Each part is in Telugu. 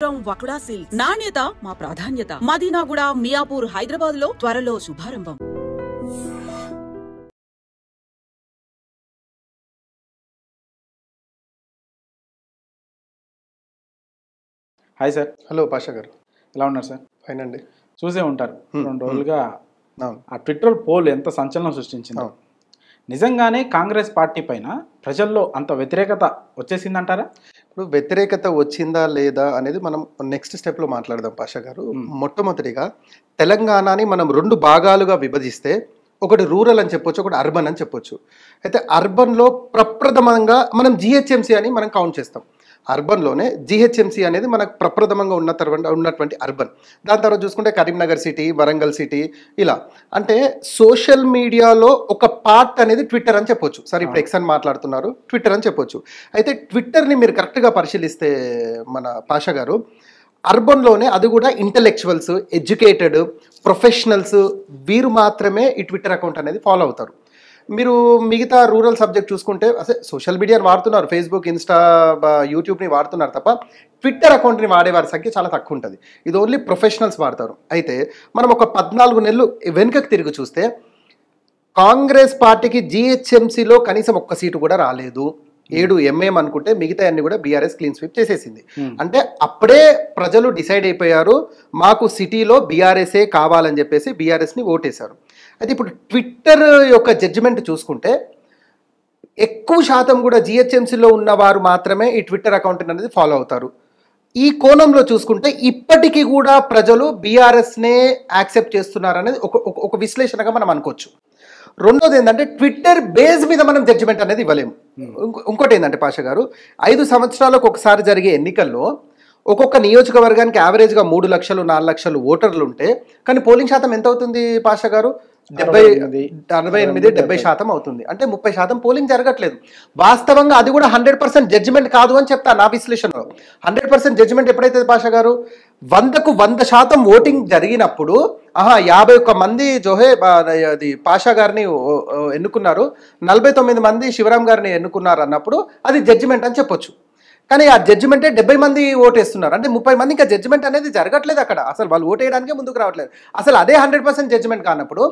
From వకుడా silks. నాణ్యత మా ప్రాధాన్యత. మదీనాగూడ, మియాపూర్, హైదరాబాద్ లో త్వరలో శుభారంభం. Hi sir. Hello Pasha garu, ఎలా ఉన్నారు సార్? ఫైన్ అండి. చూసే ఉంటారు 2 రోజులుగా అవును, ఆ ట్విట్టర్ పోల్ ఎంత సంచలనం సృష్టించింది. నిజంగానే కాంగ్రెస్ పార్టీ పైన ప్రజల్లో అంత వ్యతిరేకత వచ్చేసిందంటారా? ఇప్పుడు వ్యతిరేకత వచ్చిందా లేదా అనేది మనం నెక్స్ట్ స్టెప్లో మాట్లాడదాం పాషా గారు. మొట్టమొదటిగా తెలంగాణని మనం 2 భాగాలుగా విభజిస్తే ఒకటి రూరల్ అని చెప్పొచ్చు, ఒకటి అర్బన్ అని చెప్పొచ్చు. అయితే అర్బన్లో ప్రప్రథమంగా మనం జిహెచ్ఎంసీ అని మనం కౌంట్ చేస్తాం. అర్బన్లోనే జిహెచ్ఎంసీ అనేది మనకు ప్రప్రథమంగా ఉన్నటువంటి అర్బన్. దాని తర్వాత చూసుకుంటే కరీంనగర్ సిటీ, వరంగల్ సిటీ, ఇలా అంటే సోషల్ మీడియాలో ఒక పార్ట్ అనేది ట్విట్టర్ అని చెప్పొచ్చు. సరే, ఇప్పుడు ఎక్స్ అని మాట్లాడుతున్నారు, ట్విట్టర్ అని చెప్పొచ్చు. అయితే ట్విట్టర్ని మీరు కరెక్ట్గా పరిశీలిస్తే మన పాషా గారు, అర్బన్లోనే అది కూడా ఇంటలెక్చువల్స్, ఎడ్యుకేటెడ్ ప్రొఫెషనల్స్ వీరు మాత్రమే ఈ ట్విట్టర్ అకౌంట్ అనేది ఫాలో అవుతారు. మీరు మిగతా రూరల్ సబ్జెక్ట్ చూసుకుంటే అసలు సోషల్ మీడియాని వాడుతున్నారు, ఫేస్బుక్, ఇన్స్టా, యూట్యూబ్ని వాడుతున్నారు తప్ప ట్విట్టర్ అకౌంట్ని వాడేవారి సంఖ్య చాలా తక్కువ ఉంటుంది. ఇది ఓన్లీ ప్రొఫెషనల్స్ వాడతారు. అయితే మనం ఒక 14 నెలలు వెనుకకు తిరిగి చూస్తే కాంగ్రెస్ పార్టీకి జిహెచ్ఎంసీలో కనీసం ఒక్క సీటు కూడా రాలేదు. 7 ఎంఏం అనుకుంటే మిగతా అన్ని కూడా బీఆర్ఎస్ క్లీన్ స్వీప్ చేసేసింది. అంటే అప్పుడే ప్రజలు డిసైడ్ అయిపోయారు, మాకు సిటీలో బీఆర్ఎస్ఏ కావాలని చెప్పేసి బీఆర్ఎస్ని ఓటేశారు. అయితే ఇప్పుడు ట్విట్టర్ యొక్క జడ్జిమెంట్ చూసుకుంటే ఎక్కువ శాతం కూడా జిహెచ్ఎంసీలో ఉన్నవారు మాత్రమే ఈ ట్విట్టర్ అకౌంట్ అనేది ఫాలో అవుతారు. ఈ కోణంలో చూసుకుంటే ఇప్పటికీ కూడా ప్రజలు బీఆర్ఎస్నే యాక్సెప్ట్ చేస్తున్నారనేది ఒక విశ్లేషణగా మనం అనుకోవచ్చు. రెండోది ఏంటంటే ట్విట్టర్ బేస్ మీద మనం జడ్జిమెంట్ అనేది ఇవ్వలేము. ఇంకోటి ఏంటంటే పాషా గారు, 5 సంవత్సరాలకు ఒకసారి జరిగే ఎన్నికల్లో ఒక్కొక్క నియోజకవర్గానికి యావరేజ్గా 3 లక్షలు 4 లక్షలు ఓటర్లు ఉంటే కానీ పోలింగ్ శాతం ఎంత అవుతుంది పాషా గారు? 68-70% అవుతుంది. అంటే 30% పోలింగ్ జరగట్లేదు. వాస్తవంగా అది కూడా 100% జడ్జిమెంట్ కాదు అని చెప్తా నా విశ్లేషణలో. 100% జడ్జిమెంట్ ఎప్పుడైతే పాషా గారు 100కు 100% ఓటింగ్ జరిగినప్పుడు 51 మంది అది పాషా గారిని ఎన్నుకున్నారు, 49 మంది శివరాం గారిని ఎన్నుకున్నారు అన్నప్పుడు అది జడ్జిమెంట్ అని చెప్పొచ్చు. కానీ ఆ జడ్జిమెంటే 70 మంది ఓటేస్తున్నారు. అంటే 30 మంది ఇంకా జడ్జిమెంట్ అనేది జరగట్లేదు అక్కడ. అసలు వాళ్ళు ఓటేయడానికే ముందుకు రావట్లేదు. అసలు అదే 100% జడ్జిమెంట్ కానప్పుడు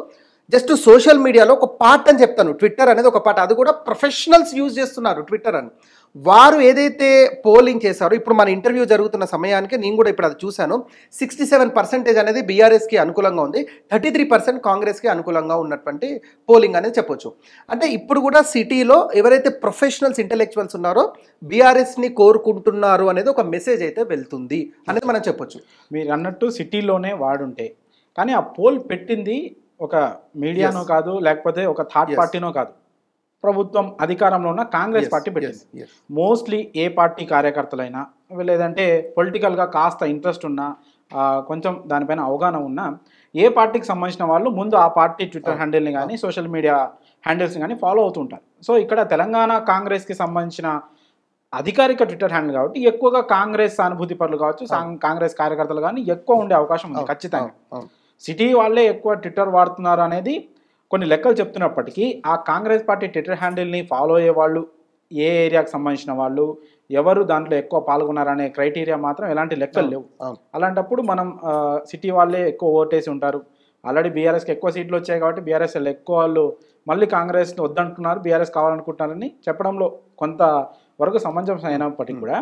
జస్ట్ సోషల్ మీడియాలో ఒక పార్ట్ అని చెప్తాను, ట్విట్టర్ అనేది ఒక పార్ట్. అది కూడా ప్రొఫెషనల్స్ యూజ్ చేస్తున్నారు ట్విట్టర్ అని. వారు ఏదైతే పోలింగ్ చేశారో, ఇప్పుడు మన ఇంటర్వ్యూ జరుగుతున్న సమయానికి నేను కూడా ఇప్పుడు అది చూశాను, 67% అనేది బీఆర్ఎస్కి అనుకూలంగా ఉంది, 33% కాంగ్రెస్కి అనుకూలంగా ఉన్నటువంటి పోలింగ్ అనేది చెప్పొచ్చు. అంటే ఇప్పుడు కూడా సిటీలో ఎవరైతే ప్రొఫెషనల్స్, ఇంటెలెక్చువల్స్ ఉన్నారో బీఆర్ఎస్ని కోరుకుంటున్నారు అనేది ఒక మెసేజ్ అయితే వెళ్తుంది అనేది మనం చెప్పొచ్చు. మీరు అన్నట్టు సిటీలోనే వాడుంటే, కానీ ఆ పోల్ పెట్టింది ఒక మీడియానో కాదు, లేకపోతే ఒక థర్డ్ పార్టీనో కాదు, ప్రభుత్వం అధికారంలో ఉన్న కాంగ్రెస్ పార్టీ పెట్టింది. మోస్ట్లీ ఏ పార్టీ కార్యకర్తలైనా, లేదంటే పొలిటికల్గా కాస్త ఇంట్రెస్ట్ ఉన్నా, కొంచెం దానిపైన అవగాహన ఉన్నా, ఏ పార్టీకి సంబంధించిన వాళ్ళు ముందు ఆ పార్టీ ట్విట్టర్ హ్యాండిల్ని కానీ సోషల్ మీడియా హ్యాండిల్స్ని కానీ ఫాలో అవుతుంటారు. సో ఇక్కడ తెలంగాణ కాంగ్రెస్కి సంబంధించిన అధికారిక ట్విట్టర్ హ్యాండిల్ కాబట్టి ఎక్కువగా కాంగ్రెస్ సానుభూతి పరులు కావచ్చు, కాంగ్రెస్ కార్యకర్తలు కానీ ఎక్కువ ఉండే అవకాశం ఉంది ఖచ్చితంగా. సిటీ వాళ్ళే ఎక్కువ ట్విట్టర్ వాడుతున్నారు అనేది కొన్ని లెక్కలు చెప్తున్నప్పటికీ, ఆ కాంగ్రెస్ పార్టీ ట్విట్టర్ హ్యాండిల్ని ఫాలో అయ్యే వాళ్ళు ఏ ఏరియాకి సంబంధించిన వాళ్ళు, ఎవరు దాంట్లో ఎక్కువ పాల్గొన్నారనే క్రైటీరియా మాత్రం ఎలాంటి లెక్కలు లేవు. అలాంటప్పుడు మనం సిటీ వాళ్ళే ఎక్కువ ఓటేసి ఉంటారు, ఆల్రెడీ బీఆర్ఎస్కి ఎక్కువ సీట్లు వచ్చాయి కాబట్టి బీఆర్ఎస్ ఎక్కువ వాళ్ళు మళ్ళీ కాంగ్రెస్ని వద్దంటున్నారు, బీఆర్ఎస్ కావాలనుకుంటున్నారని చెప్పడంలో కొంత వరకు సమంజసం అయినప్పటికీ కూడా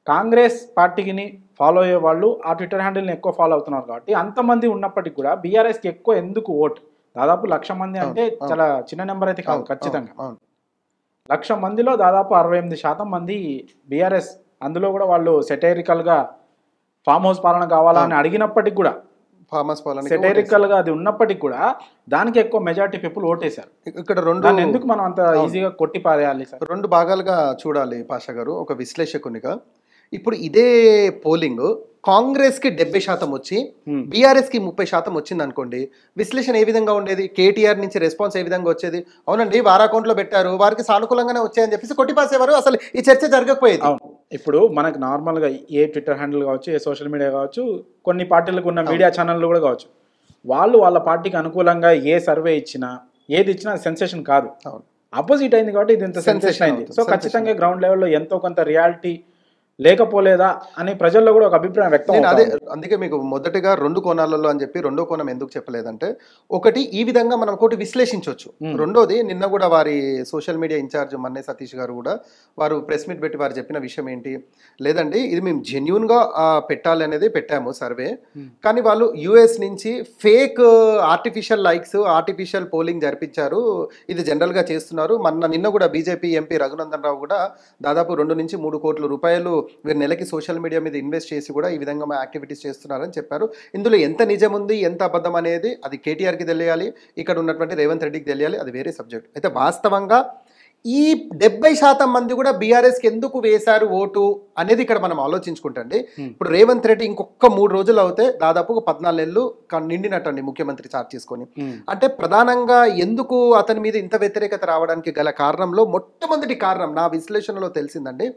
కాంగ్రెస్ పార్టీని ఫాలో అయ్యే వాళ్ళు ఆ ట్విట్టర్ హ్యాండిల్ని ఎక్కువ ఫాలో అవుతున్నారు కాబట్టి అంతమంది ఉన్నప్పటికీ కూడా బీఆర్ఎస్కి ఎక్కువ ఎందుకు ఓట్? దాదాపు 1,00,000 మంది అంటే చాలా చిన్న నెంబర్ అయితే కాదు ఖచ్చితంగా. 1,00,000 మందిలో దాదాపు 68% మంది బీఆర్ఎస్. అందులో కూడా వాళ్ళు సెటైరికల్గా ఫామ్ హౌస్ పాలన కావాలని అడిగినప్పటికి కూడా, సెటైరికల్గా అది ఉన్నప్పటికీ కూడా దానికి ఎక్కువ మెజారిటీ పీపుల్ ఓటేశారు. ఇక్కడ రెండు ఎందుకు మనం అంత ఈజీగా కొట్టి పారేయాలి సార్? 2 భాగాలుగా చూడాలి పాషా గారు ఒక విశ్లేషకునిగా. ఇప్పుడు ఇదే పోలింగ్ కాంగ్రెస్కి 70% వచ్చి బీఆర్ఎస్కి 30% వచ్చింది అనుకోండి, విశ్లేషణ ఏ విధంగా ఉండేది? కేటీఆర్ నుంచి రెస్పాన్స్ ఏ విధంగా వచ్చేది? అవునండి, వారి అకౌంట్లో పెట్టారు, వారికి సానుకూలంగానే వచ్చాయని చెప్పేసి కొట్టిపాసేవారు, అసలు ఈ చర్చ జరగకపోయేది. ఇప్పుడు మనకు నార్మల్గా ఏ ట్విట్టర్ హ్యాండిల్ కావచ్చు, ఏ సోషల్ మీడియా కావచ్చు, కొన్ని పార్టీలకు ఉన్న మీడియా ఛానళ్ళు కూడా కావచ్చు, వాళ్ళు వాళ్ళ పార్టీకి అనుకూలంగా ఏ సర్వే ఇచ్చినా, ఏది ఇచ్చినా సెన్సేషన్ కాదు, ఆపోజిట్ అయింది కాబట్టి ఇది ఇంత సెన్సేషన్ అయింది. సో ఖచ్చితంగా గ్రౌండ్ లెవెల్లో ఎంతో కొంత రియాలిటీ లేకపోలేదా అని ప్రజల్లో కూడా ఒక అభిప్రాయం వ్యక్తం నేను అదే అవుతుంది. అందుకే మీకు మొదటగా 2 కోణాలలో అని చెప్పి రెండో కోణం ఎందుకు చెప్పలేదంటే, ఒకటి ఈ విధంగా మనం ఒకటి విశ్లేషించవచ్చు. రెండోది నిన్న కూడా వారి సోషల్ మీడియా ఇన్ఛార్జ్ మన్నే సతీష్ గారు కూడా వారు ప్రెస్ మీట్ పెట్టి వారు చెప్పిన విషయం ఏంటి, లేదండి ఇది మేము జెన్యూన్గా పెట్టాలి అనేది పెట్టాము సర్వే, కానీ వాళ్ళు యుఎస్ నుంచి fake artificial likes artificial polling జరిపించారు, ఇది జనరల్గా చేస్తున్నారు. నిన్న కూడా బీజేపీ ఎంపీ రఘునందన్ రావు కూడా దాదాపు 2 నుంచి 3 కోట్ల రూపాయలు వీరు నెలకి సోషల్ మీడియా మీద ఇన్వెస్ట్ చేసి కూడా ఈ విధంగా మా యాక్టివిటీస్ చేస్తున్నారని చెప్పారు. ఇందులో ఎంత నిజం ఉంది ఎంత అబద్ధం అనేది అది కేటీఆర్కి తెలియాలి, ఇక్కడ ఉన్నటువంటి రేవంత్ రెడ్డికి తెలియాలి, అది వేరే సబ్జెక్ట్. అయితే వాస్తవంగా ఈ 70% మంది కూడా బీఆర్ఎస్కి ఎందుకు వేశారు ఓటు అనేది ఇక్కడ మనం ఆలోచించుకుంటండి. ఇప్పుడు రేవంత్ రెడ్డి ఇంకొక 3 రోజులు అవుతే దాదాపు 14 నెలలు నిండినట్టండి ముఖ్యమంత్రి చార్జ్ చేసుకొని. అంటే ప్రధానంగా ఎందుకు అతని మీద ఇంత వ్యతిరేకత రావడానికి గల కారణంలో మొట్టమొదటి కారణం నా విశ్లేషణలో తెలిసిందండి,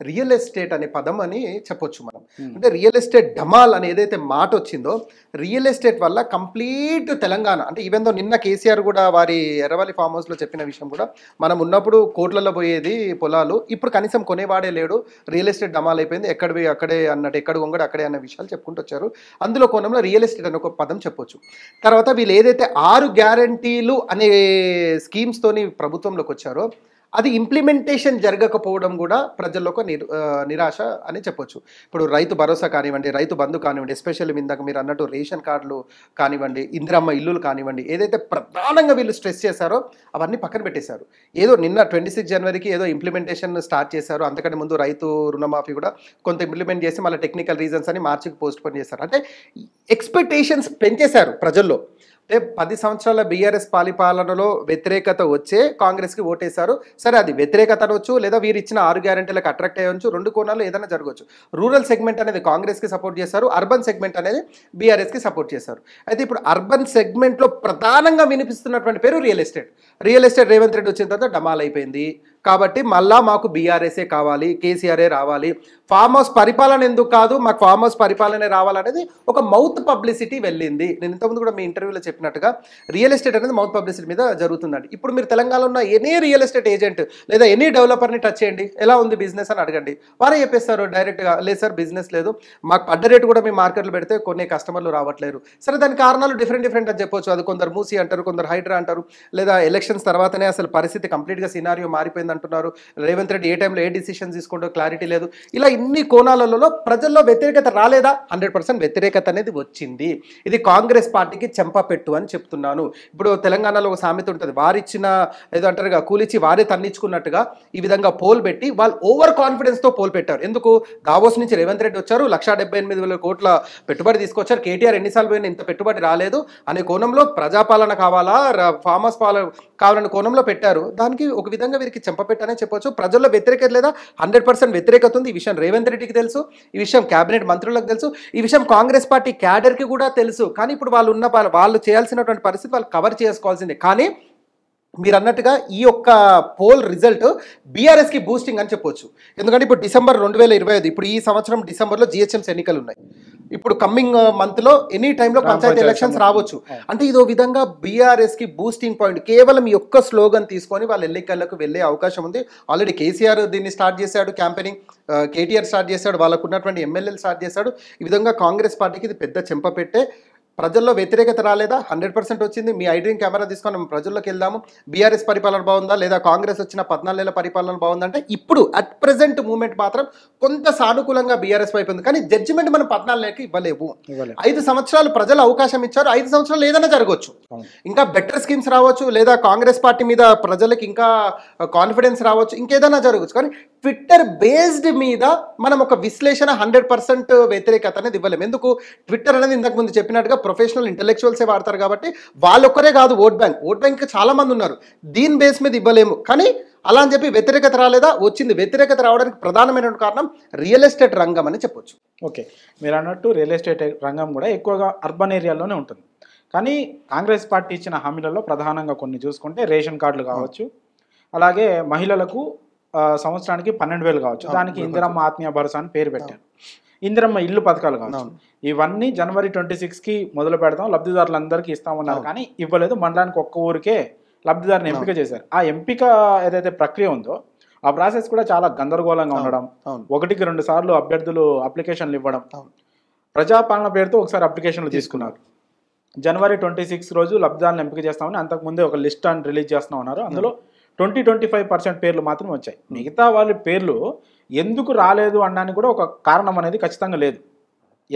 రియల్ ఎస్టేట్ అనే పదం అని చెప్పొచ్చు మనం. అంటే రియల్ ఎస్టేట్ డమాల్ అని ఏదైతే మాట వచ్చిందో, రియల్ ఎస్టేట్ వల్ల కంప్లీట్ తెలంగాణ అంటే ఈవెన్ దో నిన్న కేసీఆర్ కూడా వారి ఎర్రవల్లి ఫామ్ హౌస్లో చెప్పిన విషయం కూడా, మనం ఉన్నప్పుడు కోట్లలో పోయేది పొలాలు, ఇప్పుడు కనీసం కొనేవాడే లేడు, రియల్ ఎస్టేట్ డమాల్ అయిపోయింది, ఎక్కడివి అక్కడే అన్నట్టు, ఎక్కడ వంగడు అక్కడే అన్న విషయాలు చెప్పుకుంటూ వచ్చారు. అందులో కోణంలో రియల్ ఎస్టేట్ అనే ఒక పదం చెప్పొచ్చు. తర్వాత వీళ్ళు ఏదైతే 6 గ్యారంటీలు అనే స్కీమ్స్తోని ప్రభుత్వంలోకి వచ్చారో అది ఇంప్లిమెంటేషన్ జరగకపోవడం కూడా ప్రజల్లో ఒక నిరాశ అని చెప్పొచ్చు. ఇప్పుడు రైతు భరోసా కానివ్వండి, రైతు బంధు కానివ్వండి, ఎస్పెషల్లీ ఇందాక మీరు అన్నట్టు రేషన్ కార్డులు కానివ్వండి, ఇందిరమ్మ ఇల్లులు కానివ్వండి, ఏదైతే ప్రధానంగా వీళ్ళు స్ట్రెస్ చేశారో అవన్నీ పక్కన పెట్టేశారు. ఏదో నిన్న 26 జనవరికి ఏదో ఇంప్లిమెంటేషన్ స్టార్ట్ చేశారు, అంతకంటే ముందు రైతు రుణమాఫీ కూడా కొంత ఇంప్లిమెంట్ చేసి మళ్ళీ టెక్నికల్ రీజన్స్ అని మార్చికి పోస్ట్ పోన్ చేశారు. అంటే ఎక్స్పెక్టేషన్స్ పెంచేశారు ప్రజల్లో. అంటే 10 సంవత్సరాల బీఆర్ఎస్ పాలనలో వ్యతిరేకత వచ్చే కాంగ్రెస్కి ఓటేశారు. సరే అది వ్యతిరేకత అనవచ్చు, లేదా వీరు ఇచ్చిన 6 గ్యారెంటీలకు అట్రాక్ట్ అయ్యవచ్చు, 2 కోణాల్లో ఏదైనా జరగవచ్చు. రూరల్ సెగ్మెంట్ అనేది కాంగ్రెస్కి సపోర్ట్ చేశారు, అర్బన్ సెగ్మెంట్ అనేది బీఆర్ఎస్కి సపోర్ట్ చేశారు. అయితే ఇప్పుడు అర్బన్ సెగ్మెంట్లో ప్రధానంగా వినిపిస్తున్నటువంటి పేరు real estate. Real estate Revanth Reddy వచ్చిన తర్వాత డమాల్ అయిపోయింది కాబట్టి మళ్ళా మాకు బీఆర్ఎస్ఏ కావాలి, కేసీఆర్ఏ రావాలి, ఫామ్ హౌస్ పరిపాలన ఎందుకు కాదు, మాకు ఫామ్ హౌస్ పరిపాలనే రావాలనేది ఒక మౌత్ పబ్లిసిటీ వెళ్ళింది. నేను ఇంతకుముందు కూడా మీ ఇంటర్వ్యూలో చెప్పినట్టుగా రియల్ ఎస్టేట్ అనేది మౌత్ పబ్లిసిటీ మీద జరుగుతుందండి. ఇప్పుడు మీరు తెలంగాణలో ఉన్న ఎనీ రియల్ ఎస్టేట్ ఏజెంట్ లేదా ఎనీ డెవలపర్ని టచ్ చేయండి, ఎలా ఉంది బిజినెస్ అని అడగండి, వారే చెప్పేస్తారు డైరెక్ట్గా, లేదు సార్ బిజినెస్ లేదు, మాకు పడ్డ రేటు కూడా మీ మార్కెట్లో పెడితే కొన్ని కస్టమర్లు రావట్లేరు. సరే దాని కారణాలు డిఫరెంట్ అని చెప్పొచ్చు. అది కొందరు మూసి అంటారు, కొందరు హైడ్రా అంటారు, లేదా ఎలక్షన్స్ తర్వాతనే అసలు పరిస్థితి కంప్లీట్గా సినారియో మారిపోయింది అంటున్నారు, రేవంత్ రెడ్డి ఏ టైంలో ఏ డిసిషన్స్ తీసుకుంటో క్లారిటీ లేదు. ఇలా ఇన్ని కోణాలలో ప్రజల్లో వ్యతిరేకత రాలేదా? 100% వ్యతిరేకత అనేది వచ్చింది. ఇది కాంగ్రెస్ పార్టీకి చెంపపెట్టు అని చెప్తున్నాను. ఇప్పుడు తెలంగాణలో ఒక సామెత ఉంటుంది, వారిచ్చిన ఏదో అంటారుగా కూలిచ్చి వారే తన్నించుకున్నట్టుగా ఈ విధంగా పోల్ పెట్టి వాళ్ళు ఓవర్ కాన్ఫిడెన్స్తో పోల్ పెట్టారు. ఎందుకు? దావోస్ నుంచి రేవంత్ రెడ్డి వచ్చారు, 1,78,000 కోట్ల పెట్టుబడి తీసుకొచ్చారు, కేటీఆర్ ఎన్నిసార్లు పోయినా ఇంత పెట్టుబడి రాలేదు అనే కోణంలో ప్రజాపాలన కావాలా, ఫామ్ హౌస్ పాలన కావాలనే కోణంలో పెట్టారు. దానికి ఒక విధంగా వీరికి చెంపపెట్టనే చెప్పొచ్చు. ప్రజల్లో వ్యతిరేకత లేదా? 100% వ్యతిరేకత ఉంది. ఈ విషయం రేవంత్ రెడ్డికి తెలుసు, ఈ విషయం కేబినెట్ మంత్రులకు తెలుసు, ఈ విషయం కాంగ్రెస్ పార్టీ క్యాడర్కి కూడా తెలుసు. కానీ ఇప్పుడు వాళ్ళు చేయాల్సినటువంటి పరిస్థితి వాళ్ళు కవర్ చేసుకోవాల్సిందే. కానీ మీరు అన్నట్టుగా ఈ యొక్క పోల్ రిజల్ట్ బీఆర్ఎస్కి బూస్టింగ్ అని చెప్పొచ్చు. ఎందుకంటే ఇప్పుడు డిసెంబర్ 2025, ఇప్పుడు ఈ సంవత్సరం డిసెంబర్లో జిహెచ్ఎంసీ ఎన్నికలు ఉన్నాయి. ఇప్పుడు కమ్మింగ్ మంత్లో ఎనీ టైంలో పంచాయతీ ఎలక్షన్స్ రావచ్చు. అంటే ఇదో విధంగా బీఆర్ఎస్కి బూస్టింగ్ పాయింట్. కేవలం ఈ యొక్క స్లోగన్ తీసుకొని వాళ్ళు ఎన్నికలకు వెళ్ళే అవకాశం ఉంది. ఆల్రెడీ కేసీఆర్ దీన్ని స్టార్ట్ చేశాడు, క్యాంపెయినింగ్ కేటీఆర్ స్టార్ట్ చేశాడు, వాళ్ళకు ఉన్నటువంటి ఎమ్మెల్యేలు స్టార్ట్ చేశాడు. ఈ విధంగా కాంగ్రెస్ పార్టీకి ఇది పెద్ద చెంపపెట్టే. ప్రజల్లో వ్యతిరేకత రాలేదా? 100% వచ్చింది. మీ ఐడ్రీమ్ కెమెరా తీసుకొని మనం ప్రజల్లోకి వెళ్దాము, బీఆర్ఎస్ పరిపాలన బాగుందా లేదా కాంగ్రెస్ వచ్చిన 14 నెలల పరిపాలన బాగుందంటే ఇప్పుడు అట్ ప్రెసెంట్ మూమెంట్ మాత్రం కొంత సానుకూలంగా బీఆర్ఎస్ వైపు ఉంది. కానీ జడ్జిమెంట్ మనం 14 నెలలకి ఇవ్వలేవు. 5 సంవత్సరాలు ప్రజలు అవకాశం ఇచ్చారు, 5 సంవత్సరాలు ఏదైనా జరగవచ్చు, ఇంకా బెటర్ స్కీమ్స్ రావచ్చు, లేదా కాంగ్రెస్ పార్టీ మీద ప్రజలకు ఇంకా కాన్ఫిడెన్స్ రావచ్చు, ఇంకేదైనా జరగవచ్చు. కానీ ట్విట్టర్ బేస్డ్ మీద మనం ఒక విశ్లేషణ 100% వ్యతిరేకత అనేది ఇవ్వలేము. ఎందుకు? ట్విట్టర్ అనేది ఇంతకు ముందు చెప్పినట్టుగా ప్రొఫెషనల్ ఇంటెలెక్చువల్సే వాడతారు కాబట్టి వాళ్ళొక్కరే కాదు, ఓట్ బ్యాంక్ చాలా మంది ఉన్నారు, దీని బేస్ మీద ఇవ్వలేము. కానీ అలా అని చెప్పి వ్యతిరేకత రాలేదా? వచ్చింది. వ్యతిరేకత రావడానికి ప్రధానమైన కారణం రియల్ ఎస్టేట్ రంగం అని చెప్పొచ్చు. ఓకే, మీరు అన్నట్టు రియల్ ఎస్టేట్ రంగం కూడా ఎక్కువగా అర్బన్ ఏరియాలోనే ఉంటుంది. కానీ కాంగ్రెస్ పార్టీ ఇచ్చిన హామీలలో ప్రధానంగా కొన్ని చూసుకుంటే రేషన్ కార్డులు కావచ్చు, అలాగే మహిళలకు సంవత్సరానికి 12,000 కావచ్చు, దానికి ఇందిరమ్మ ఆత్మీయ భరోసా అని పేరు పెట్టారు, ఇందిరమ్మ ఇల్లు పథకాలు కావచ్చు, ఇవన్నీ జనవరి 26కి మొదలు పెడతాం, లబ్ధిదారులందరికీ ఇస్తామన్నారు. కానీ ఇవ్వలేదు. మండలానికి ఒక్క ఊరికే లబ్ధిదారుని ఎంపిక చేశారు. ఆ ఎంపిక ఏదైతే ప్రక్రియ ఉందో ఆ ప్రాసెస్ కూడా చాలా గందరగోళంగా ఉండడం, అవును. 1-2 సార్లు అభ్యర్థులు అప్లికేషన్లు ఇవ్వడం, ప్రజాపాలన పేరుతో ఒకసారి అప్లికేషన్లు తీసుకున్నారు. జనవరి 26 రోజు లబ్ధిదారులను ఎంపిక చేస్తామని అంతకుముందే ఒక లిస్ట్ అని రిలీజ్ చేస్తా ఉన్నారు. అందులో 20-25% పేర్లు మాత్రం వచ్చాయి. మిగతా వాళ్ళ పేర్లు ఎందుకు రాలేదు అనడానికి కూడా ఒక కారణం అనేది ఖచ్చితంగా లేదు.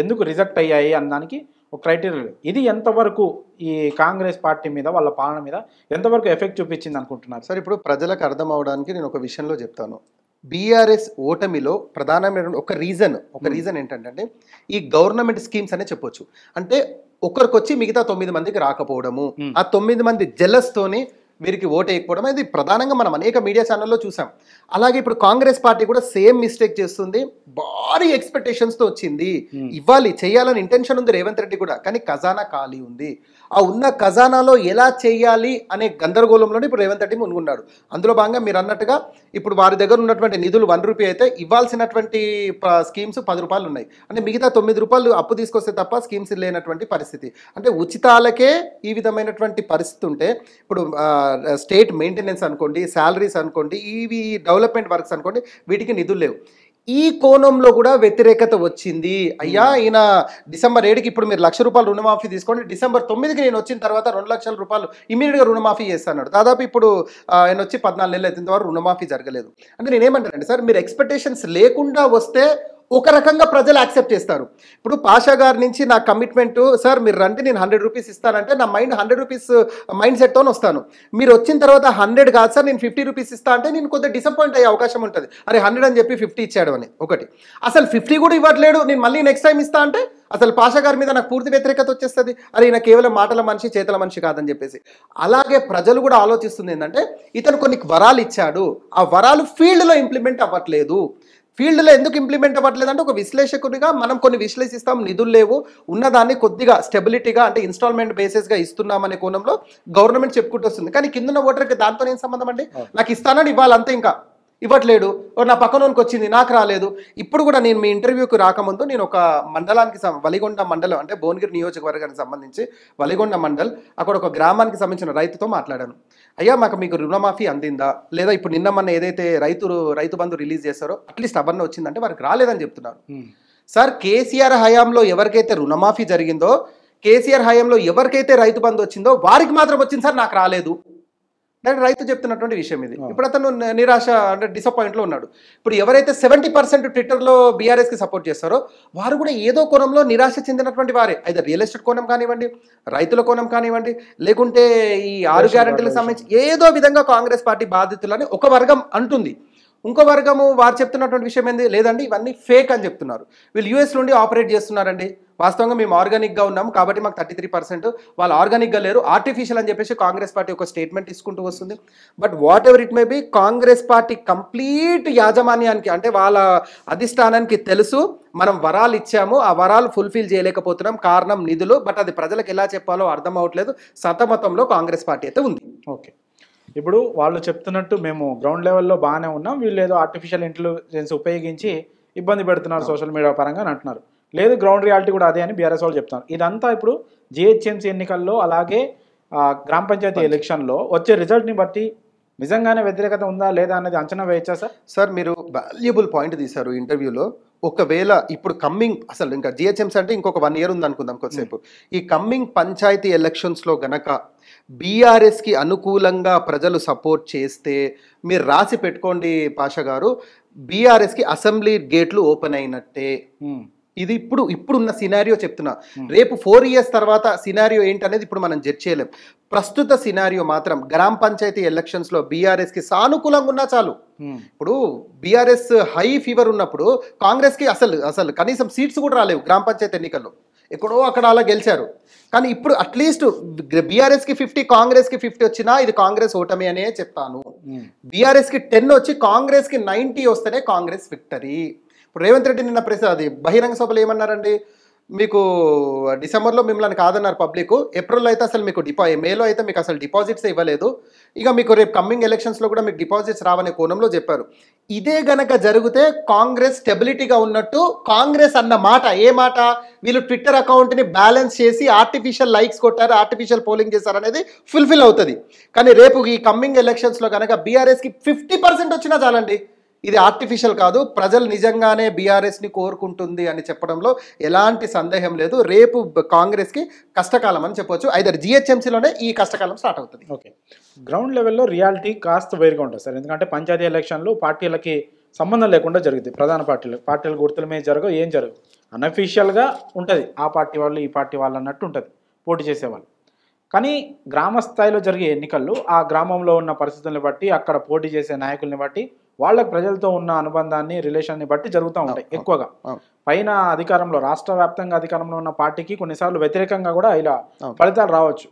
ఎందుకు రిజెక్ట్ అయ్యాయి అన్నదానికి ఒక క్రైటీరియా లేదు. ఇది ఎంతవరకు ఈ కాంగ్రెస్ పార్టీ మీద వాళ్ళ పాలన మీద ఎంతవరకు ఎఫెక్ట్ చూపించింది అనుకుంటున్నారు? సార్ ఇప్పుడు ప్రజలకు అర్థం అవడానికి నేను ఒక విషయంలో చెప్తాను. బీఆర్ఎస్ ఓటమిలో ప్రధానమైన ఒక రీజన్ ఏంటంటే ఈ గవర్నమెంట్ స్కీమ్స్ అనే చెప్పొచ్చు. అంటే ఒకరికి వచ్చి మిగతా 9 మందికి రాకపోవడము, ఆ 9 మంది జెలస్తోని వీరికి ఓటు వేయకపోవడం అనేది ప్రధానంగా మనం అనేక మీడియా ఛానల్లో చూసాం. అలాగే ఇప్పుడు కాంగ్రెస్ పార్టీ కూడా సేమ్ మిస్టేక్ చేస్తుంది. భారీ ఎక్స్పెక్టేషన్స్తో వచ్చింది, ఇవ్వాలి చేయాలని ఇంటెన్షన్ ఉంది రేవంత్ రెడ్డి కూడా, కానీ ఖజానా ఖాళీ ఉంది. ఆ ఉన్న ఖజానాలో ఎలా చేయాలి అనే గందరగోళంలోనే ఇప్పుడు రేవంత్ రెడ్డి మునుగున్నాడు. అందులో భాగంగా మీరు అన్నట్టుగా ఇప్పుడు వారి దగ్గర ఉన్నటువంటి నిధులు 1 రూపీ అయితే ఇవ్వాల్సినటువంటి స్కీమ్స్ 10 రూపాయలు ఉన్నాయి. అంటే మిగతా 9 రూపాయలు అప్పు తీసుకొస్తే తప్ప స్కీమ్స్ లేనటువంటి పరిస్థితి. అంటే ఉచితాలకే ఈ విధమైనటువంటి పరిస్థితి ఉంటే ఇప్పుడు స్టేట్ మెయింటెనెన్స్ అనుకోండి, శాలరీస్ అనుకోండి, ఇవి డెవలప్మెంట్ వర్క్స్ అనుకోండి, వీటికి నిధులు లేవు. ఈ కోణంలో కూడా వ్యతిరేకత వచ్చింది. అయ్యా ఈయన డిసెంబర్ 7కి ఇప్పుడు మీరు 1,00,000 రూపాయలు రుణమాఫీ తీసుకోండి, డిసెంబర్ 9కి నేను వచ్చిన తర్వాత 2,00,000 రూపాయలు ఇమీడియట్గా రుణమాఫీ చేస్తాడు. దాదాపు ఇప్పుడు ఆయన వచ్చి 14 నెలలు అయితే ఇంతవరకు రుణమాఫీ జరగలేదు. అంటే నేనేమంటానండి సార్, మీరు ఎక్స్పెక్టేషన్స్ లేకుండా వస్తే ఒక రకంగా ప్రజలు యాక్సెప్ట్ చేస్తారు. ఇప్పుడు పాషా గారి నుంచి నా కమిట్మెంట్, సార్ మీరు రండి నేను 100 రూపీస్ ఇస్తానంటే నా మైండ్ 100 రూపీస్ మైండ్ సెట్తో వస్తాను. మీరు వచ్చిన తర్వాత 100 కాదు సార్ నేను 50 రూపీస్ ఇస్తా అంటే నేను కొద్దిగా డిసప్పాయింట్ అయ్యే అవకాశం ఉంటుంది. అరే 100 అని చెప్పి 50 ఇచ్చాడు అని ఒకటి, అసలు 50 కూడా ఇవ్వట్లేడు, నేను మళ్ళీ నెక్స్ట్ టైం ఇస్తా అంటే అసలు పాషా గారి మీద నాకు పూర్తి వ్యతిరేకత వచ్చేస్తుంది. అరే ఈయన కేవలం మాటల మనిషి చేతల మనిషి కాదని చెప్పేసి. అలాగే ప్రజలు కూడా ఆలోచిస్తుంది ఏంటంటే ఇతను కొన్ని వరాలు ఇచ్చాడు, ఆ వరాలు ఫీల్డ్లో ఇంప్లిమెంట్ అవ్వట్లేదు. ఫీల్డ్లో ఎందుకు ఇంప్లిమెంట్ అవ్వట్లేదు అంటే ఒక విశ్లేషకుడిగా మనం కొన్ని విశ్లేషిస్తాం, నిధులు లేవు, ఉన్నదాన్ని కొద్దిగా స్టెబిలిటీగా అంటే ఇన్స్టాల్మెంట్ బేసిస్గా ఇస్తున్నామనే కోణంలో గవర్నమెంట్ చెప్పుకుంటూ వస్తుంది. కానీ కింద ఓటర్కి దాంతో ఏం సంబంధం అండి? నాకు ఇస్తానని ఇవ్వాలి అంతే, ఇంకా ఇవ్వట్లేడు. నా పక్కనోనికి వచ్చింది నాకు రాలేదు. ఇప్పుడు కూడా నేను మీ ఇంటర్వ్యూకి రాకముందు నేను ఒక మండలానికి వలిగొండ మండలం అంటే భువనగిరి నియోజకవర్గానికి సంబంధించి వలిగొండ మండల్ అక్కడ ఒక గ్రామానికి సంబంధించిన రైతుతో మాట్లాడాను. అయ్యా మీకు రుణమాఫీ అందిందా లేదా, ఇప్పుడు నిన్న మొన్న ఏదైతే రైతు బంధు రిలీజ్ చేస్తారో అట్లీస్ట్ అవన్నీ వచ్చిందంటే వారికి రాలేదని చెప్తున్నారు. సార్ కేసీఆర్ హయాంలో ఎవరికైతే రుణమాఫీ జరిగిందో, కేసీఆర్ హయాంలో ఎవరికైతే రైతు బంధు వచ్చిందో వారికి మాత్రం వచ్చింది సార్, నాకు రాలేదు. రైతు చెప్తున్నటువంటి విషయం ఇది. ఇప్పుడు అతను నిరాశ అంటే డిసప్పాయింట్లో ఉన్నాడు. ఇప్పుడు ఎవరైతే 70% ట్విట్టర్లో బీఆర్ఎస్కి సపోర్ట్ చేస్తారో వారు కూడా ఏదో కోణంలో నిరాశ చెందినటువంటి వారే. అయితే రియల్ ఎస్టేట్ కోణం కానివ్వండి, రైతుల కోణం కానివ్వండి, లేకుంటే ఈ 6 గ్యారెంటీలకు సంబంధించి ఏదో విధంగా కాంగ్రెస్ పార్టీ బాధితులని ఒక వర్గం అంటుంది. ఇంకో వర్గము వారు చెప్తున్నటువంటి విషయం ఏంది, లేదండి ఇవన్నీ ఫేక్ అని చెప్తున్నారు. వీళ్ళు యూఎస్ నుండి ఆపరేట్ చేస్తున్నారండి, వాస్తవంగా మేము ఆర్గానిక్గా ఉన్నాం కాబట్టి మాకు 33%, వాళ్ళు ఆర్గానిక్గా లేరు ఆర్టిఫిషియల్ అని చెప్పేసి కాంగ్రెస్ పార్టీ ఒక స్టేట్మెంట్ తీసుకుంటూ వస్తుంది. But what ever it may be, Congress party complete యాజమాన్యానికి అంటే వాళ్ళ అధిష్టానానికి తెలుసు మనం వరాలు ఇచ్చాము, ఆ వరాలు ఫుల్ఫిల్ చేయలేకపోతున్నాం, కారణం నిధులు. బట్ అది ప్రజలకు ఎలా చెప్పాలో అర్థం అవ్వట్లేదు, సతమతంలో కాంగ్రెస్ పార్టీ అయితే ఉంది. ఓకే, ఇప్పుడు వాళ్ళు చెప్తున్నట్టు మేము గ్రౌండ్ లెవెల్లో బాగానే ఉన్నాం, వీళ్ళు ఏదో ఆర్టిఫిషియల్ ఇంటెలిజెన్స్ ఉపయోగించి ఇబ్బంది పెడుతున్నారు సోషల్ మీడియా పరంగా అని అంటున్నారు. లేదు గ్రౌండ్ రియాలిటీ కూడా అదే అని బీఆర్ఎస్ వాళ్ళు చెప్తున్నారు. ఇదంతా ఇప్పుడు జిహెచ్ఎంసీ ఎన్నికల్లో అలాగే గ్రామ పంచాయతీ ఎలక్షన్లో వచ్చే రిజల్ట్ని బట్టి నిజంగానే వ్యతిరేకత ఉందా లేదా అనేది అంచనా వేయచ్చా సార్? సార్ మీరు వాల్యుబుల్ పాయింట్ తీశారు ఇంటర్వ్యూలో. ఒకవేళ ఇప్పుడు కమ్మింగ్ అసలు ఇంకా జిహెచ్ఎంసీ అంటే ఇంకొక 1 year ఉంది అనుకుందాం కొద్దిసేపు, ఈ కమ్మింగ్ పంచాయతీ ఎలక్షన్స్లో గనక బీఆర్ఎస్కి అనుకూలంగా ప్రజలు సపోర్ట్ చేస్తే మీరు రాసి పెట్టుకోండి పాషా గారు, బీఆర్ఎస్కి అసెంబ్లీ గేట్లు ఓపెన్ అయినట్టే. ఇది ఇప్పుడున్న సినారియో చెప్తున్నా. రేపు 4 years తర్వాత సినారియో ఏంటనేది ఇప్పుడు మనం జడ్జ్ చేయలేం. ప్రస్తుత సినారియో మాత్రం గ్రామ పంచాయతీ ఎలక్షన్స్లో బీఆర్ఎస్కి సానుకూలంగా ఉన్నా చాలు. ఇప్పుడు బీఆర్ఎస్ హై ఫీవర్ ఉన్నప్పుడు కాంగ్రెస్కి అసలు కనీసం సీట్స్ కూడా రాలేవు గ్రామ పంచాయతీ ఎన్నికల్లో, ఎక్కడో అక్కడ అలా గెలిచారు. కానీ ఇప్పుడు అట్లీస్ట్ బీఆర్ఎస్కి 50 కాంగ్రెస్కి 50 వచ్చినా ఇది కాంగ్రెస్ ఓటమి అనే చెప్తాను. బీఆర్ఎస్కి 10 వచ్చి కాంగ్రెస్కి 90 వస్తేనే కాంగ్రెస్ విక్టరీ. ఇప్పుడు రేవంత్ రెడ్డి నిన్న అది బహిరంగ సభలో ఏమన్నారండి, మీకు డిసెంబర్లో మిమ్మల్ని కాదన్నారు పబ్లిక్, ఏప్రిల్లో అయితే అసలు మీకు మేలో అయితే మీకు అసలు డిపాజిట్స్ ఇవ్వలేదు, ఇక మీకు రేపు కమింగ్ ఎలక్షన్స్లో కూడా మీకు డిపాజిట్స్ రావనే కోణంలో చెప్పారు. ఇదే గనక జరిగితే కాంగ్రెస్ స్టెబిలిటీగా ఉన్నట్టు, కాంగ్రెస్ అన్న మాట ఏ మాట, వీళ్ళు ట్విట్టర్ అకౌంట్ని బ్యాలెన్స్ చేసి ఆర్టిఫిషియల్ లైక్స్ కొట్టారు, ఆర్టిఫిషియల్ పోలింగ్ చేశారు అనేది ఫుల్ఫిల్ అవుతుంది. కానీ రేపు ఈ కమింగ్ ఎలక్షన్స్లో కనుక బీఆర్ఎస్కి 50% వచ్చినా చాలండి, ఇది ఆర్టిఫిషియల్ కాదు, ప్రజలు నిజంగానే బీఆర్ఎస్ని కోరుకుంటుంది అని చెప్పడంలో ఎలాంటి సందేహం లేదు. రేపు కాంగ్రెస్కి కష్టకాలం అని చెప్పొచ్చు. ఐదర్ జిహెచ్ఎంసీలోనే ఈ కష్టకాలం స్టార్ట్ అవుతుంది. ఓకే, గ్రౌండ్ లెవెల్లో రియాలిటీ కాస్త వేరుగా ఉంటుంది సార్. ఎందుకంటే పంచాయతీ ఎలక్షన్లు పార్టీలకి సంబంధం లేకుండా జరుగుతాయి. ప్రధాన పార్టీల గుర్తుల మీద జరగవు, ఏం జరగవు, అన్అఫీషియల్గా ఉంటుంది. ఆ పార్టీ వాళ్ళు ఈ పార్టీ వాళ్ళు అన్నట్టు ఉంటుంది పోటీ చేసేవాళ్ళు. కానీ గ్రామ స్థాయిలో జరిగే ఎన్నికల్లో ఆ గ్రామంలో ఉన్న పరిస్థితులను బట్టి, అక్కడ పోటీ చేసే నాయకుల్ని బట్టి, వాళ్ళకి ప్రజలతో ఉన్న అనుబంధాన్ని, రిలేషన్ని బట్టి జరుగుతూ ఉంటాయి ఎక్కువగా. పైన అధికారంలో, రాష్ట్ర వ్యాప్తంగా అధికారంలో ఉన్న పార్టీకి కొన్నిసార్లు వ్యతిరేకంగా కూడా ఇలా ఫలితాలు రావచ్చు.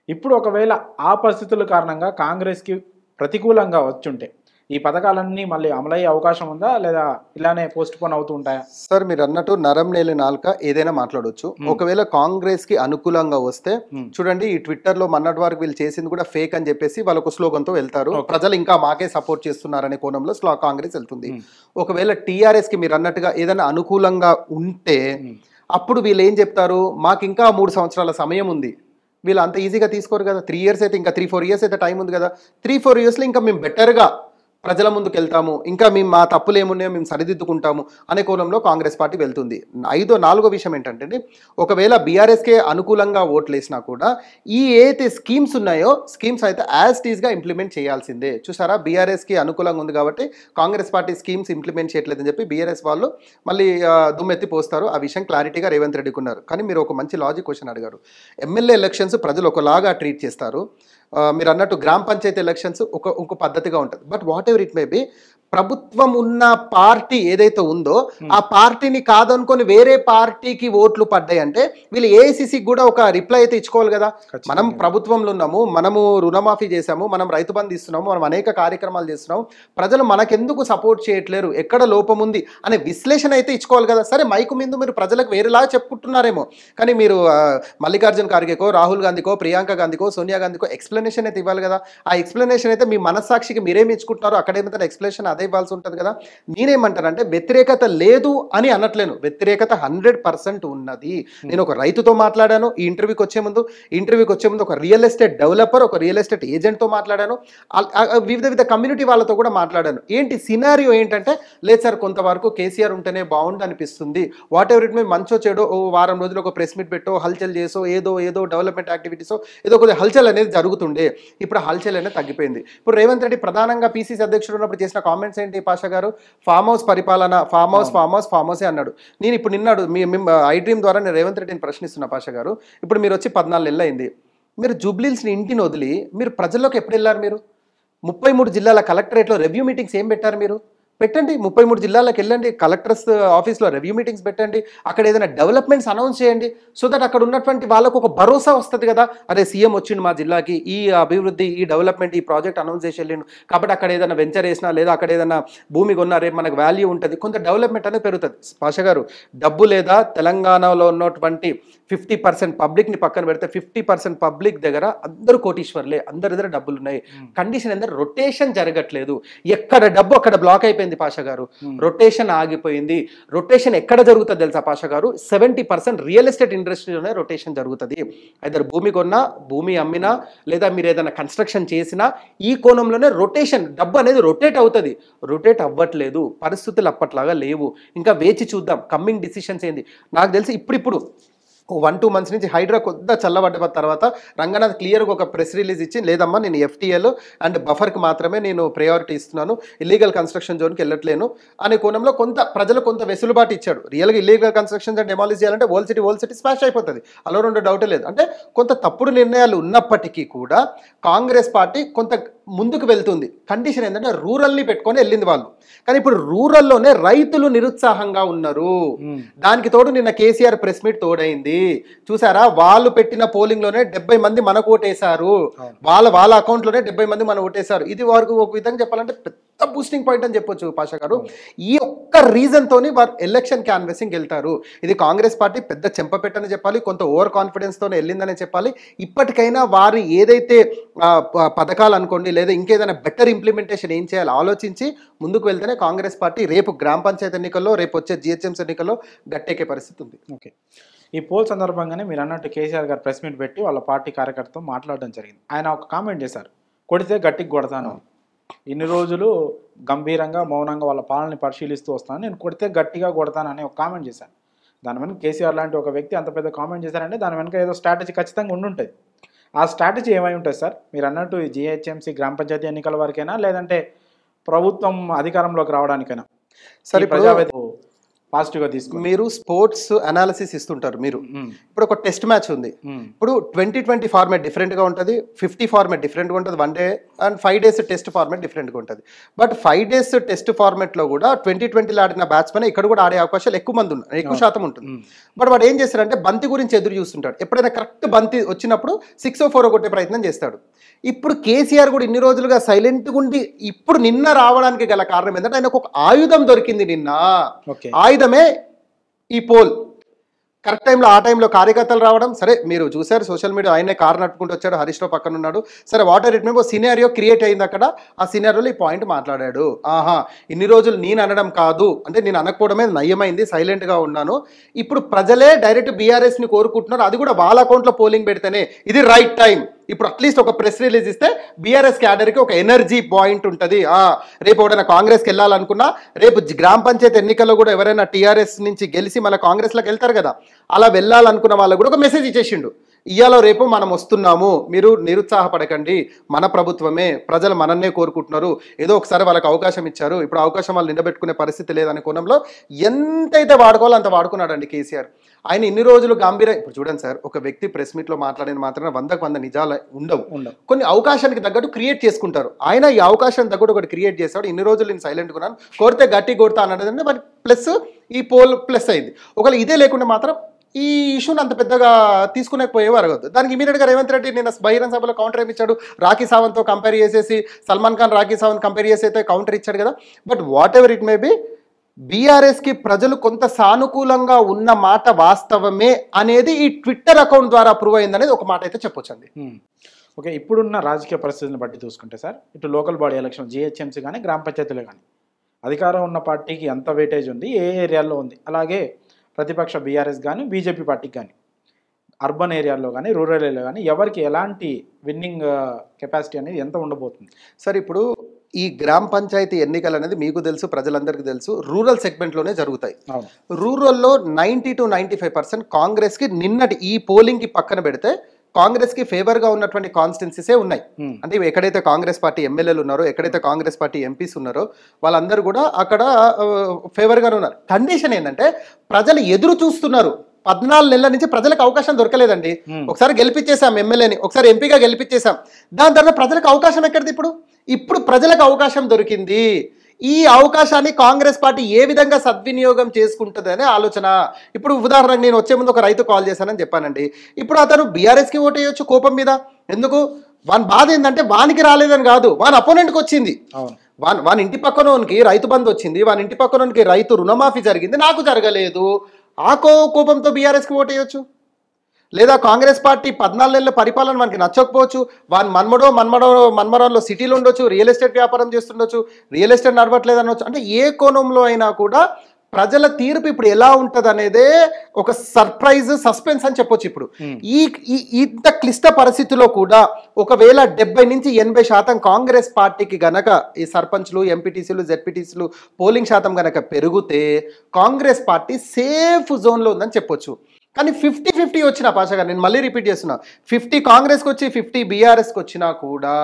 ఇప్పుడు ఒకవేళ ఆ పరిస్థితుల కారణంగా కాంగ్రెస్కి ప్రతికూలంగా వచ్చుంటే ఈ పథకాలన్నీ మళ్ళీ అమలయ్యే అవకాశం ఉందా, లేదా ఇలానే పోస్ట్ పోన్ అవుతూ ఉంటాయా? సార్ మీరు అన్నట్టు నరం నేలి నాలుక ఏదైనా మాట్లాడవచ్చు. ఒకవేళ కాంగ్రెస్ కి అనుకూలంగా వస్తే చూడండి, ఈ ట్విట్టర్ లో మొన్నటి వరకు వీళ్ళు చేసింది కూడా ఫేక్ అని చెప్పేసి వాళ్ళకు స్లోగన్తో వెళ్తారు, ప్రజలు ఇంకా మాకే సపోర్ట్ చేస్తున్నారనే కోణంలో కాంగ్రెస్ వెళ్తుంది. ఒకవేళ టీఆర్ఎస్ కి మీరు అన్నట్టుగా ఏదైనా అనుకూలంగా ఉంటే అప్పుడు వీళ్ళు ఏం చెప్తారు, మాకు ఇంకా 3 సంవత్సరాల సమయం ఉంది, వీళ్ళు అంత ఈజీగా తీసుకోరు కదా, 3 years అయితే, ఇంకా 3-4 years అయితే టైం ఉంది కదా, 3-4 yearsలో ఇంకా మేము బెటర్గా ప్రజల ముందుకు వెళ్తాము, ఇంకా మేము మా తప్పులు ఏమున్నాయో మేము సరిదిద్దుకుంటాము అనే కోణంలో కాంగ్రెస్ పార్టీ వెళ్తుంది. నాలుగో విషయం ఏంటంటే, ఒకవేళ బీఆర్ఎస్కే అనుకూలంగా ఓట్లు వేసినా కూడా ఈ ఏదైతే స్కీమ్స్ ఉన్నాయో స్కీమ్స్ అయితే యాజ్ టీజ్గా ఇంప్లిమెంట్ చేయాల్సిందే. చూసారా, బీఆర్ఎస్కి అనుకూలంగా ఉంది కాబట్టి కాంగ్రెస్ పార్టీ స్కీమ్స్ ఇంప్లిమెంట్ చేయట్లేదని చెప్పి బీఆర్ఎస్ వాళ్ళు మళ్ళీ దుమ్మెత్తి పోస్తారు. ఆ విషయం క్లారిటీగా రేవంత్ రెడ్డికి ఉన్నారు. కానీ మీరు ఒక మంచి లాజిక్ క్వశ్చన్ అడిగారు. ఎమ్మెల్యే ఎలక్షన్స్ ప్రజలు ఒకలాగా ట్రీట్ చేస్తారు, మీరు అన్నట్టు గ్రామ పంచాయతీ ఎలక్షన్స్ ఒక పద్ధతిగా ఉంటుంది. But what ever it may be, ప్రభుత్వం ఉన్న పార్టీ ఏదైతే ఉందో ఆ పార్టీని కాదనుకొని వేరే పార్టీకి ఓట్లు పడ్డాయంటే వీళ్ళు ఏఐసిసికి కూడా ఒక రిప్లై అయితే ఇచ్చుకోవాలి కదా. మనం ప్రభుత్వంలో ఉన్నాము, మనము రుణమాఫీ చేసాము, మనం రైతు బంధు ఇస్తున్నాము, మనం అనేక కార్యక్రమాలు చేస్తున్నాము, ప్రజలు మనకెందుకు సపోర్ట్ చేయట్లేరు, ఎక్కడ లోపం ఉంది అనే విశ్లేషణ అయితే ఇచ్చుకోవాలి కదా. సరే, మైకు ముందు మీరు ప్రజలకు వేరేలా చెప్పుకుంటున్నారేమో, కానీ మీరు మల్లికార్జున్ ఖార్గేకో, రాహుల్ గాంధీకో, ప్రియాంక గాంధీకో, సోనియా గాంధీకో ఎక్స్ప్లెనేషన్ అయితే ఇవ్వాలి కదా. ఆ ఎక్స్ప్లెనేషన్ అయితే మీ మనస్సాక్షికి మీరేమి ఇచ్చుకుంటున్నారో అక్కడేమైతే ఎక్స్ప్లెనేషన్ అదే ఇవ్వాల్సి ఉంటుంది కదా. నేనేమంటానంటే వ్యతిరేకత లేదు అని అనట్లేను, వ్యతిరేకత 100% ఉన్నది. నేను ఒక రైతుతో మాట్లాడాను ఈ ఇంటర్వ్యూకి వచ్చే ముందు ఒక రియల్ ఎస్టేట్ డెవలపర్, ఒక రియల్ ఎస్టేట్ ఏజెంట్తో మాట్లాడాను, వివిధ కమ్యూనిటీ వాళ్ళతో కూడా మాట్లాడాను. ఏంటి సినారియో ఏంటంటే, లేదు సార్ కొంతవరకు కేసీఆర్ ఉంటేనే బాగుండు అనిపిస్తుంది, వాట్ ఎవర్ ఇట్ మే, మంచో చెడో ఓ వారం రోజులు ఒక ప్రెస్ మీట్ పెట్టో, హల్చల్ చేసో, ఏదో డెవలప్మెంట్ యాక్టివిటీసో ఏదో కొద్దిగా హల్చల్ అనేది జరుగుతుండే, ఇప్పుడు హల్చల్ అనేది తగ్గిపోయింది. ఇప్పుడు రేవంత్ రెడ్డి ప్రధానంగా పీసీసీ అధ్యక్షుడు ఉన్నప్పుడు చేసిన కామెంట్స్ ఏంటి పాషా గారు, ఫామ్ హౌస్ పరిపాలన, ఫామ్ హౌసే అన్నాడు. నేను ఇప్పుడు నిన్నాడు ఐ డ్రీమ్ ద్వారా నేను రేవంత్ రెడ్డిని ప్రశ్నిస్తున్నా పాషా గారు, ఇప్పుడు మీరు వచ్చి 14 నెలలు అయింది, మీరు జూబ్లీహిల్స్ని ఇంటిని వదిలి మీరు ప్రజల్లోకి ఎప్పుడు వెళ్ళారు? మీరు 33 జిల్లాల కలెక్టరేట్లో రివ్యూ మీటింగ్స్ ఏం పెట్టారు? మీరు పెట్టండి, 33 జిల్లాలకు వెళ్ళండి, కలెక్టర్స్ ఆఫీస్లో రివ్యూ మీటింగ్స్ పెట్టండి, అక్కడ ఏదైనా డెవలప్మెంట్స్ అనౌన్స్ చేయండి, సో దట్ అక్కడ ఉన్నటువంటి వాళ్ళకు ఒక భరోసా వస్తుంది కదా, అరే సీఎం వచ్చిండు మా జిల్లాకి, ఈ అభివృద్ధి, ఈ డెవలప్మెంట్, ఈ ప్రాజెక్ట్ అనౌన్స్ చేసి వెళ్ళిండు కాబట్టి అక్కడ ఏదైనా వెంచర్ వేసినా లేదా అక్కడ ఏదైనా భూమి కొన్నా రేపు మనకు వాల్యూ ఉంటుంది, కొంత డెవలప్మెంట్ అనేది పెరుగుతుంది. పాషా గారు, డబ్బు లేదా తెలంగాణలో ఉన్నటువంటి 50% పబ్లిక్ని పక్కన పెడితే 50% పబ్లిక్ దగ్గర అందరూ కోటీశ్వర్లే, అందరి దగ్గర డబ్బులు ఉన్నాయి. కండిషన్ ఏంటంటే రొటేషన్ జరగట్లేదు, ఎక్కడ డబ్బు అక్కడ బ్లాక్ అయిపోయింది పాషా గారు, రొటేషన్ ఆగిపోయింది. రొటేషన్ ఎక్కడ జరుగుతుంది తెలుసా పాషా గారు, 70% రియల్ ఎస్టేట్ ఇండస్ట్రీలోనే రొటేషన్ జరుగుతుంది. అయితే భూమి కొన్నా, భూమి అమ్మినా, లేదా మీరు ఏదైనా కన్స్ట్రక్షన్ చేసినా ఈ కోణంలోనే రొటేషన్, డబ్బు అనేది రొటేట్ అవుతుంది. రొటేట్ అవ్వట్లేదు, పరిస్థితులు అప్పట్లాగా లేవు. ఇంకా వేచి చూద్దాం కమ్మింగ్ డిసిషన్స్ ఏంది. నాకు తెలిసి ఇప్పుడు 1-2 months నుంచి హైడ్రా కొద్దిగా చల్లబడ్డ తర్వాత రంగనాథ్ క్లియర్గా ఒక ప్రెస్ రిలీజ్ ఇచ్చి, లేదమ్మా నేను ఎఫ్టీఎల్ అండ్ బఫర్కి మాత్రమే నేను ప్రయారిటీ ఇస్తున్నాను, ఇల్లీగల్ కన్స్ట్రక్షన్ జోన్కి వెళ్ళట్లేను అనే కోణంలో ప్రజలు కొంత వెసులుబాటు ఇచ్చాడు. రియల్గా ఇల్లీగల్ కన్స్ట్రక్షన్ డెమాలిష్ చేయాలంటే ఓల్ సిటీ స్మాష్ అయిపోతుంది, అలా 2 డౌటే లేదు. అంటే కొంత తప్పుడు నిర్ణయాలు ఉన్నప్పటికీ కూడా కాంగ్రెస్ పార్టీ కొంత ముందుకు వెళ్తుంది. కండిషన్ ఏంటంటే రూరల్ని పెట్టుకొని వెళ్ళింది వాళ్ళు. కానీ ఇప్పుడు రూరల్లోనే రైతులు నిరుత్సాహంగా ఉన్నారు. దానికి తోడు నిన్న కేసీఆర్ ప్రెస్ మీట్ తోడైంది. చూసారా, వాళ్ళు పెట్టిన పోలింగ్లోనే 70 మంది మనకు ఓటేశారు, వాళ్ళ అకౌంట్లోనే 70 మంది మన ఓటేశారు. ఇది వారికి ఒక విధంగా చెప్పాలంటే పెద్ద బూస్టింగ్ పాయింట్ అని చెప్పొచ్చు పాషా గారు. ఈ ఒక్క రీజన్ తోని వారు ఎలక్షన్ క్యాన్వెసింగ్ వెళ్తారు. ఇది కాంగ్రెస్ పార్టీ పెద్ద చెంపపెట్టని చెప్పాలి, కొంత ఓవర్ కాన్ఫిడెన్స్ తోనే వెళ్ళిందని చెప్పాలి. ఇప్పటికైనా వారు ఏదైతే పథకాలు అనుకోండి లేదా ఇంకేదైనా బెటర్ ఇంప్లిమెంటేషన్ ఏం చేయాలో ఆలోచించి ముందుకు వెళ్తేనే కాంగ్రెస్ పార్టీ రేపు గ్రామ పంచాయతీ ఎన్నికల్లో, రేపు వచ్చే జిహెచ్ఎంసీ ఎన్నికల్లో గట్టెక్కే పరిస్థితి ఉంది. ఓకే, ఈ పోల్ సందర్భంగానే మీరు అన్నట్టు కేసీఆర్ గారు ప్రెస్ మీట్ పెట్టి వాళ్ళ పార్టీ కార్యకర్తతో మాట్లాడడం జరిగింది. ఆయన ఒక కామెంట్ చేశారు, కొడితే గట్టికి కొడతాను. ఇన్ని రోజులు గంభీరంగా మౌనంగా వాళ్ళ పాలనని పరిశీలిస్తూ వస్తాను, నేను కొడితే గట్టిగా కొడతాను అని ఒక కామెంట్ చేశాను. దాని వెనక కేసీఆర్ లాంటి ఒక వ్యక్తి అంత పెద్ద కామెంట్ చేశారంటే దాని వెనక ఏదో స్ట్రాటజీ ఖచ్చితంగా ఉండుంటుంది. ఆ స్ట్రాటజీ ఏమై ఉంటుంది సార్? మీరు అన్నట్టు ఈ జిహెచ్ఎంసీ గ్రామ పంచాయతీ ఎన్నికల వరకైనా లేదంటే ప్రభుత్వం అధికారంలోకి రావడానికైనా? సరే, ప్రజావేదిక పాజిటివ్గా తీసుకుని మీరు స్పోర్ట్స్ అనాలిసిస్ ఇస్తుంటారు. మీరు ఇప్పుడు ఒక టెస్ట్ మ్యాచ్ ఉంది. ఇప్పుడు 2020 ఫార్మాట్ డిఫరెంట్గా ఉంటుంది, 50 ఫార్మాట్ డిఫరెంట్గా ఉంటుంది, 1 day and 5 days test format డిఫరెంట్గా ఉంటుంది. బట్ 5 days టెస్ట్ ఫార్మాట్లో కూడా 2020లో ఆడిన బ్యాట్స్మెన్ ఇక్కడ కూడా ఆడే అవకాశాలు ఎక్కువ శాతం ఉంటుంది. బట్ వాడు ఏం చేస్తారంటే బంతి గురించి ఎదురు చూస్తుంటాడు. ఎప్పుడైనా కరెక్ట్ బంతి వచ్చినప్పుడు 6 or 4 కొట్టే ప్రయత్నం చేస్తాడు. ఇప్పుడు కేసీఆర్ కూడా ఇన్ని రోజులుగా సైలెంట్గా ఉండి ఇప్పుడు నిన్న రావడానికి గల కారణం ఏంటంటే ఆయనకు ఒక ఆయుధం దొరికింది నిన్న. ఆయుధమే ఈ పోల్. కరెక్ట్ టైంలో ఆ టైంలో కార్యకర్తలు రావడం. సరే, మీరు చూసారు సోషల్ మీడియా, ఆయనే కారు నట్టుకుంటూ వచ్చాడు, హరీష్ రావు పక్కన ఉన్నాడు. సరే, వాటర్ ఇట్ మేము సినారియో క్రియేట్ అయింది అక్కడ. ఆ సినారియోలో ఈ పాయింట్ మాట్లాడాడు. ఇన్ని రోజులు నేను అనడం కాదు, అంటే నేను అనకపోవడమే నయమైంది, సైలెంట్గా ఉన్నాను. ఇప్పుడు ప్రజలే డైరెక్ట్ బీఆర్ఎస్ని కోరుకుంటున్నారు, అది కూడా వాళ్ళ అకౌంట్లో పోలింగ్ పెడితేనే ఇది రైట్ టైం. ఇప్పుడు అట్లీస్ట్ ఒక ప్రెస్ రిలీజ్ ఇస్తే బీఆర్ఎస్ క్యాడర్కి ఒక ఎనర్జీ పాయింట్ ఉంటుంది. రేపు ఎవరైనా కాంగ్రెస్కి వెళ్ళాలనుకున్నా, రేపు గ్రామ పంచాయతీ ఎన్నికల్లో కూడా ఎవరైనా టీఆర్ఎస్ నుంచి గెలిచి మళ్ళీ కాంగ్రెస్లోకి వెళ్తారు కదా, అలా వెళ్ళాలనుకున్న వాళ్ళకు కూడా ఒక మెసేజ్ ఇచ్చేసిండు. ఇవాళ రేపు మనం వస్తున్నాము, మీరు నిరుత్సాహపడకండి, మన ప్రభుత్వమే, ప్రజలు మనన్నే కోరుకుంటున్నారు, ఏదో ఒకసారి వాళ్ళకి అవకాశం ఇచ్చారు, ఇప్పుడు అవకాశం వాళ్ళు నిలబెట్టుకునే పరిస్థితి లేదనే కోణంలో ఎంతైతే వాడుకోవాలో అంత వాడుకున్నాడండి కేసీఆర్. ఆయన ఇన్ని రోజులు ఇప్పుడు చూడండి సార్, ఒక వ్యక్తి ప్రెస్ మీట్లో మాట్లాడిన మాత్రమే 100 నిజాలు ఉండవు. కొన్ని అవకాశానికి తగ్గట్టు క్రియేట్ చేసుకుంటారు. ఆయన ఈ అవకాశానికి తగ్గట్టు ఒకటి క్రియేట్ చేస్తాడు. ఇన్ని రోజులు నేను సైలెంట్గా ఉన్నాను, కోరితే గట్టి కొడతా అన్నది మరి ప్లస్ ఈ పోల్ ప్లస్ అయింది. ఒకవేళ ఇదే లేకుండా మాత్రం ఈ ఇష్యూని అంత పెద్దగా తీసుకునేపోయేవారు కాదు. దానికి ఇమీడియట్గా రేవంత్ రెడ్డి నిన్న బహిరంగ సభలో కౌంటర్ ఏమిచ్చాడు, రాఖీ సావంత్తో కంపేర్ చేసేసి, సల్మాన్ ఖాన్ రాఖీ సావంత్ కంపేర్ చేసి అయితే కౌంటర్ ఇచ్చాడు కదా. But what ever it may be, బీఆర్ఎస్కి ప్రజలు కొంత సానుకూలంగా ఉన్న మాట వాస్తవమే అనేది ఈ ట్విట్టర్ అకౌంట్ ద్వారా ప్రూవ్ అయిందనేది ఒక మాట అయితే చెప్పొచ్చండి. ఓకే, ఇప్పుడున్న రాజకీయ పరిస్థితులను బట్టి చూసుకుంటే సార్, ఇటు లోకల్ బాడీ ఎలక్షన్ జిహెచ్ఎంసీ కానీ గ్రామ పంచాయతీలు కానీ అధికారం ఉన్న పార్టీకి ఎంత వెయిటేజ్ ఉంది, ఏ ఏరియాల్లో ఉంది, అలాగే ప్రతిపక్ష బీఆర్ఎస్ కానీ బీజేపీ పార్టీకి కానీ అర్బన్ ఏరియాల్లో కానీ రూరల్ ఏరియాలో కానీ ఎవరికి ఎలాంటి విన్నింగ్ కెపాసిటీ అనేది ఎంత ఉండబోతుంది సార్? ఇప్పుడు ఈ గ్రామ పంచాయతీ ఎన్నికలు అనేది మీకు తెలుసు, ప్రజలందరికీ తెలుసు, రూరల్ సెగ్మెంట్లోనే జరుగుతాయి. రూరల్లో 90 to 95% కాంగ్రెస్కి నిన్నటి ఈ పోలింగ్కి పక్కన పెడితే కాంగ్రెస్కి ఫేవర్గా ఉన్నటువంటి కాన్స్టిట్యున్సీసే ఉన్నాయి. అంటే ఎక్కడైతే కాంగ్రెస్ పార్టీ ఎమ్మెల్యేలు ఉన్నారో, ఎక్కడైతే కాంగ్రెస్ పార్టీ ఎంపీస్ ఉన్నారో వాళ్ళందరూ కూడా అక్కడ ఫేవర్గానే ఉన్నారు. కండిషన్ ఏంటంటే ప్రజలు ఎదురు చూస్తున్నారు. 14 నెలల నుంచి ప్రజలకు అవకాశం దొరకలేదండి. ఒకసారి గెలిపించేసాం ఎమ్మెల్యేని, ఒకసారి ఎంపీగా గెలిపించేసాం, దాని తర్వాత ప్రజలకు అవకాశం ఎక్కడిది? ఇప్పుడు ప్రజలకు అవకాశం దొరికింది. ఈ అవకాశాన్ని కాంగ్రెస్ పార్టీ ఏ విధంగా సద్వినియోగం చేసుకుంటుంది అనే ఆలోచన. ఇప్పుడు ఉదాహరణకు నేను వచ్చే ముందు ఒక రైతు కాల్ చేశానని చెప్పానండి. ఇప్పుడు అతను బీఆర్ఎస్కి ఓటేయొచ్చు కోపం మీద. ఎందుకు? వాని బాధ ఏంటంటే వానికి రాలేదని కాదు, వాని అపోనెంట్కి వచ్చింది. వాని ఇంటి పక్కనోనికి రైతు బంధు వచ్చింది, వాని ఇంటి పక్కనోనికి రైతు రుణమాఫీ జరిగింది, నాకు జరగలేదు. ఆ కోపంతో బీఆర్ఎస్కి ఓటేయొచ్చు. లేదా కాంగ్రెస్ పార్టీ 14 నెలల పరిపాలన మనకి నచ్చకపోవచ్చు, వాని మన్మడంలో సిటీలో ఉండొచ్చు, రియల్ ఎస్టేట్ వ్యాపారం చేస్తుండొచ్చు, రియల్ ఎస్టేట్ నడవట్లేదు అనొచ్చు. అంటే ఏ కోణంలో అయినా కూడా ప్రజల తీర్పు ఇప్పుడు ఎలా ఉంటుంది అనేదే ఒక సర్ప్రైజ్, సస్పెన్స్ అని చెప్పొచ్చు. ఇప్పుడు ఇంత క్లిష్ట పరిస్థితిలో కూడా ఒకవేళ 70 నుంచి 80% కాంగ్రెస్ పార్టీకి గనక ఈ సర్పంచ్లు, ఎంపీటీసీలు, జెడ్పీటీసీలు పోలింగ్ శాతం గనక పెరిగితే కాంగ్రెస్ పార్టీ సేఫ్ జోన్లో ఉందని చెప్పొచ్చు. కానీ 50-50 వచ్చిన పాషా గారు, నేను మళ్ళీ రిపీట్ చేస్తున్నా, 50 కాంగ్రెస్కి వచ్చి 50 బీఆర్ఎస్కి వచ్చినా కూడా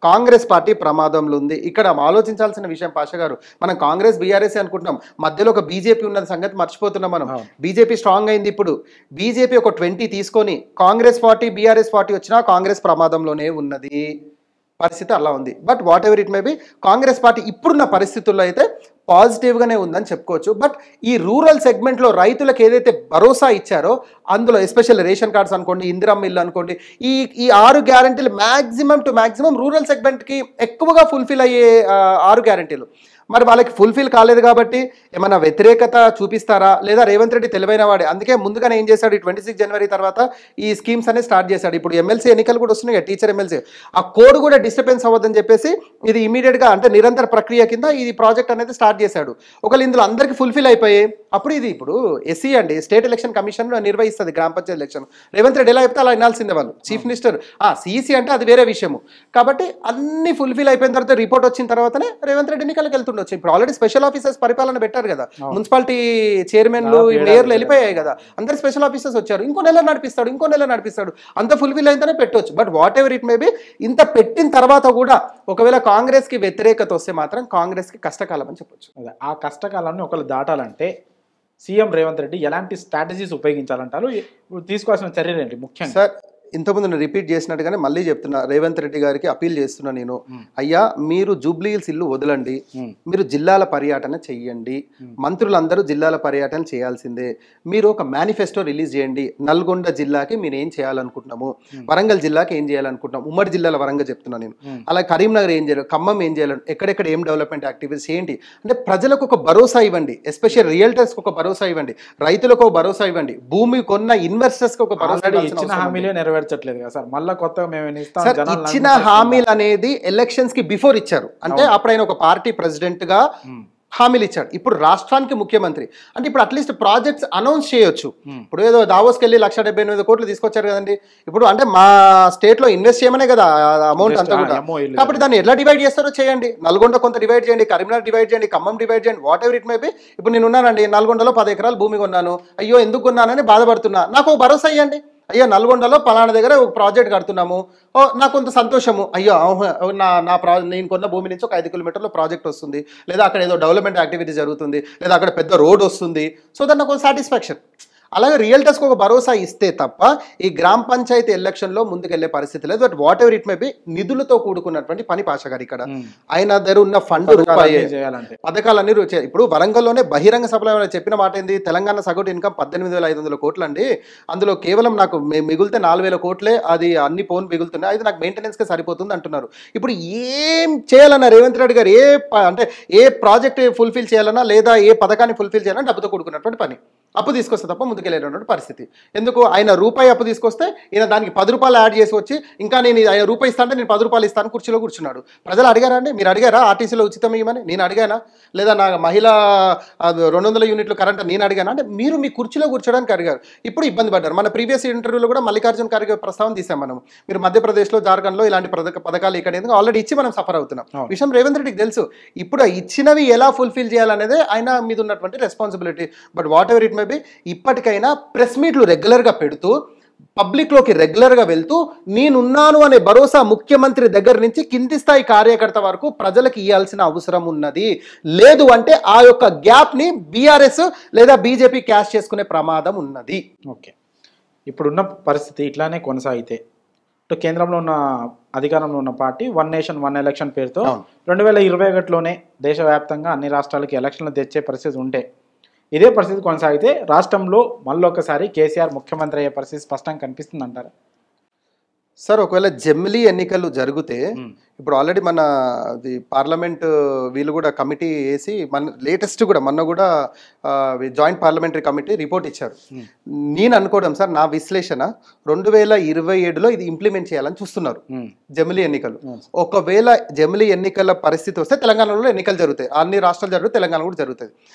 కాంగ్రెస్ పార్టీ ప్రమాదంలో ఉంది. ఇక్కడ ఆలోచించాల్సిన విషయం పాషా గారు, మనం కాంగ్రెస్ బీఆర్ఎస్ అనుకుంటున్నాం, మధ్యలో ఒక బీజేపీ ఉన్న సంగతి మర్చిపోతున్నాం మనం. బీజేపీ స్ట్రాంగ్ అయింది. ఇప్పుడు బీజేపీ ఒక 20 తీసుకొని కాంగ్రెస్ 40 బీఆర్ఎస్ 40 వచ్చినా కాంగ్రెస్ ప్రమాదంలోనే ఉన్నది. పరిస్థితి అలా ఉంది. But what ever it may be, Congress party ఇప్పుడున్న పరిస్థితుల్లో అయితే పాజిటివ్గానే ఉందని చెప్పుకోవచ్చు. బట్ ఈ రూరల్ సెగ్మెంట్లో రైతులకు ఏదైతే భరోసా ఇచ్చారో అందులో ఎస్పెషల్ రేషన్ కార్డ్స్ అనుకోండి, ఇందిరమ్మ ఇల్లు అనుకోండి, ఈ 6 గ్యారంటీలు మ్యాక్సిమం టు మ్యాక్సిమం రూరల్ సెగ్మెంట్కి ఎక్కువగా ఫుల్ఫిల్ అయ్యే 6 గ్యారంటీలు. మరి వాళ్ళకి ఫుల్ఫిల్ కాలేదు కాబట్టి ఏమైనా వ్యతిరేకత చూపిస్తారా, లేదా రేవంత్ రెడ్డి తెలివైన వాడే అందుకే ముందుగానే ఏం చేశాడు, 26 జనవరి తర్వాత ఈ స్కీమ్స్ అనేది స్టార్ట్ చేశాడు. ఇప్పుడు ఎమ్మెల్సీ ఎన్నికలు కూడా వస్తున్నాయి, టీచర్ ఎమ్మెల్సీ, ఆ కోడ్ కూడా డిస్టర్బెన్స్ అవ్వద్దని చెప్పేసి ఇది ఇమీడియట్గా అంటే నిరంతర ప్రక్రియ కింద ఈ ప్రాజెక్ట్ అనేది స్టార్ట్ చేశాడు. ఒకవేళ ఇందులో అందరికీ ఫుల్ఫిల్ అయిపోయాయి అప్పుడు ఇది ఇప్పుడు ఎస్సీ అండి, స్టేట్ ఎలక్షన్ కమిషన్ నిర్వహిస్తుంది గ్రామ పంచాయతీ ఎలక్షన్. రేవంత్ రెడ్డి ఎలా చెప్తే అలా వినాల్సిందే వాళ్ళు, చీఫ్ మినిస్టర్. సిఈసీ అంటే అది వేరే విషయము. కాబట్టి అన్ని ఫుల్ఫిల్ అయిపోయిన తర్వాత రిపోర్ట్ వచ్చిన తర్వాతనే రేవంత్ రెడ్డి ఎన్నికలకు వెళ్తుండొచ్చు. ఇప్పుడు ఆల్రెడీ స్పెషల్ ఆఫీసర్స్ పరిపాలన పెట్టారు కదా, మున్సిపాలిటీ చైర్మన్లు మేయర్లు వెళ్ళిపోయాయి కదా, అందరు స్పెషల్ ఆఫీసర్స్ వచ్చారు. ఇంకో నెల నడిపిస్తాడు, అంత ఫుల్ఫిల్ అయితేనే పెట్టవచ్చు. But what ever it may be, ఇంత పెట్టిన తర్వాత కూడా ఒకవేళ కాంగ్రెస్ కి వ్యతిరేకత వస్తే మాత్రం కాంగ్రెస్ కి కష్టకాలం అని చెప్పొచ్చు. ఆ కష్టకాలాన్ని ఒకళ్ళు దాటాలంటే సీఎం రేవంత్ రెడ్డి ఎలాంటి స్ట్రాటజీస్ ఉపయోగించాలంటారు, తీసుకోవాల్సిన చర్యలు ఏంటి ముఖ్యంగా? సార్, ఇంతకుముందు నేను రిపీట్ చేసినట్టుగానే మళ్ళీ చెప్తున్నా, రేవంత్ రెడ్డి గారికి అపీల్ చేస్తున్నా నేను, అయ్యా మీరు జూబ్లీ హిల్స్ ఇల్లు వదలండి, మీరు జిల్లాల పర్యటన చెయ్యండి, మంత్రులందరూ జిల్లాల పర్యటన చేయాల్సిందే, మీరు ఒక మేనిఫెస్టో రిలీజ్ చేయండి. నల్గొండ జిల్లాకి మీరు ఏం చేయాలనుకుంటున్నాము, వరంగల్ జిల్లాకి ఏం చేయాలనుకుంటున్నాం, ఉమ్మడి జిల్లాల వరంగల్ చెప్తున్నా నేను, అలా కరీంనగర్ ఏం చేయాలి, ఖమ్మం ఏం చేయాలి, ఎక్కడెక్కడ ఏం డెవలప్మెంట్ యాక్టివిటీస్ ఏంటి అంటే ప్రజలకు ఒక భరోసా ఇవ్వండి, ఎస్పెషల్ రియల్టర్స్కి ఒక భరోసా ఇవ్వండి, రైతులకు ఒక భరోసా ఇవ్వండి, భూమి కొన్న ఇన్వెస్టర్స్కి ఒక భరోసా. నెరవేర్చట్లేదు కదా సార్, మళ్ళీ కొత్తగా మేము ఇచ్చిన హామీలు అనేది ఎలక్షన్స్ కి బిఫోర్ ఇచ్చారు. అంటే అప్పుడు ఆయన ఒక పార్టీ ప్రెసిడెంట్ గా హామీలు ఇచ్చాడు, ఇప్పుడు రాష్ట్రానికి ముఖ్యమంత్రి. అంటే ఇప్పుడు అట్లీస్ట్ ప్రాజెక్ట్స్ అనౌన్స్ చేయొచ్చు. ఇప్పుడు ఏదో దావోస్కి వెళ్ళి 1,78,000 కోట్లు తీసుకొచ్చారు కదండి, ఇప్పుడు అంటే మా స్టేట్ లో ఇన్వెస్ట్ చేయమనే కదా అమౌంట్ అంతా కూడా. కాబట్టి దాన్ని ఎట్లా డివైడ్ చేస్తారో చేయండి, నల్గొండ కొంత డివైడ్ చేయండి, కరీంనగర్ డివైడ్ చేయండి, ఖమ్మం డివైడ్ చేయండి, what ever it may be. ఇప్పుడు నేను ఉన్నానండి, నల్గొండలో 10 ఎకరాలు భూమి కొన్నాను, అయ్యో ఎందుకు కొన్నానని బాధపడుతున్నా, నాకు భరోసా ఇవ్వండి, అయ్యో నల్గొండలో పలానా దగ్గర ఒక ప్రాజెక్ట్ కడుతున్నాము, నాకు కొంత సంతోషము, అయ్యో నేను కొన్న భూమి నుంచి ఒక 5 కిలోమీటర్లో ప్రాజెక్ట్ వస్తుంది, లేదా అక్కడ ఏదో డెవలప్మెంట్ యాక్టివిటీ జరుగుతుంది, లేదా అక్కడ పెద్ద రోడ్ వస్తుంది, సో దాన్ని నాకు సాటిస్ఫాక్షన్. అలాగే రియల్టర్స్కి ఒక భరోసా ఇస్తే తప్ప ఈ గ్రామ పంచాయతీ ఎలక్షన్లో ముందుకెళ్లే పరిస్థితి లేదు. But what ever it may be, నిధులతో కూడుకున్నటువంటి పని పాషా గారు ఇక్కడ ఆయన దగ్గర ఉన్న ఫండ్ రూపాయి పథకాలన్నీ ఇప్పుడు వరంగల్లోనే బహిరంగ సభలో చెప్పిన మాట ఏంది, తెలంగాణ సగటు ఇన్కమ్ 18,500 కోట్లు అండి, అందులో కేవలం నాకు మిగిలితే 4,000 కోట్లే, అది అన్ని పోన్ మిగులుతున్నాయి, అది నాకు మెయింటెనెన్స్కే సరిపోతుంది అంటున్నారు. ఇప్పుడు ఏం చేయాలన్నా రేవంత్ రెడ్డి గారు అంటే ఏ ప్రాజెక్ట్ ఫుల్ఫిల్ చేయాలన్నా, లేదా ఏ పథకాన్ని ఫుల్ఫిల్ చేయాలన్నా డబ్బుతో కూడుకున్నటువంటి పని, అప్పు తీసుకొస్తే తప్ప ముందుకెళ్ళేటువంటి పరిస్థితి. ఎందుకు ఆయన రూపాయి అప్పు తీసుకొస్తే ఈయన దానికి 10 రూపాయలు యాడ్ చేసి వచ్చి ఇంకా నేను ఆయన రూపాయి ఇస్తానంటే నేను 10 రూపాయలు ఇస్తాను కుర్చీలో కూర్చున్నాడు. ప్రజలు అడిగారా అండి, మీరు అడిగారా ఆర్టీసీలో ఉచితం ఇవ్వమని? నేను అడిగానా? లేదా నా మహిళా 200 యూనిట్లు కరెంట్ నేను అడిగానా? అంటే మీరు మీ కుర్చీలో కూర్చోడానికి అడిగారు, ఇప్పుడు ఇబ్బంది పడ్డారు. మన ప్రీవియస్ ఇంటర్వ్యూలో కూడా మల్లికార్జున ఖర్గే ప్రస్తావన తీసాం మనం, మీరు మధ్యప్రదేశ్లో జార్ఖండ్లో ఇలాంటి పథకాలు ఇక్కడ ఆల్రెడీ ఇచ్చి మనం సఫర్ అవుతున్నాం విషయం రేవంత్ రెడ్డికి తెలుసు. ఇప్పుడు ఇచ్చినవి ఎలా ఫుల్ఫిల్ చేయాలనేదే ఆయన మీద ఉన్నటువంటి responsibility. But what ever it may be, ఇప్పటికైనా ప్రెస్ మీట్లు రెగ్యులర్గా పెడుతూ పబ్లిక్లోకి రెగ్యులర్గా వెళ్తూ నేనున్నాను అనే భరోసా ముఖ్యమంత్రి దగ్గర నుంచి కింది స్థాయి కార్యకర్త వరకు ప్రజలకు ఇవ్వాల్సిన అవసరం ఉన్నది. లేదు అంటే ఆ యొక్క గ్యాప్ని బీఆర్ఎస్ లేదా బీజేపీ క్యాష్ చేసుకునే ప్రమాదం ఉన్నది. ఓకే, ఇప్పుడున్న పరిస్థితి ఇట్లానే కొనసాగితే కేంద్రంలో ఉన్న అధికారంలో ఉన్న party one nation one election పేరుతో 2021లోనే దేశవ్యాప్తంగా అన్ని రాష్ట్రాలకి ఎలక్షన్లు తెచ్చే పరిస్థితి ఉంటే, ఇదే పరిస్థితి కొనసాగితే రాష్ట్రంలో మళ్ళొకసారి కేసీఆర్ ముఖ్యమంత్రి అయ్యే పరిస్థితి స్పష్టంగా కనిపిస్తుంది అంటారా? సార్, ఒకవేళ జమిలీ ఎన్నికలు జరిగితే ఇప్పుడు ఆల్రెడీ మన పార్లమెంట్ వీళ్ళు కూడా కమిటీ వేసి లేటెస్ట్ కూడా మొన్న కూడా జాయింట్ పార్లమెంటరీ కమిటీ రిపోర్ట్ ఇచ్చారు. నేను అనుకోవడం సార్, నా విశ్లేషణ 2027లో ఇది ఇంప్లిమెంట్ చేయాలని చూస్తున్నారు జమిలీ ఎన్నికలు. ఒకవేళ జమిలీ ఎన్నికల పరిస్థితి వస్తే తెలంగాణలో ఎన్నికలు జరుగుతాయి, అన్ని రాష్ట్రాలు జరుగుతాయి, తెలంగాణ కూడా జరుగుతుంది.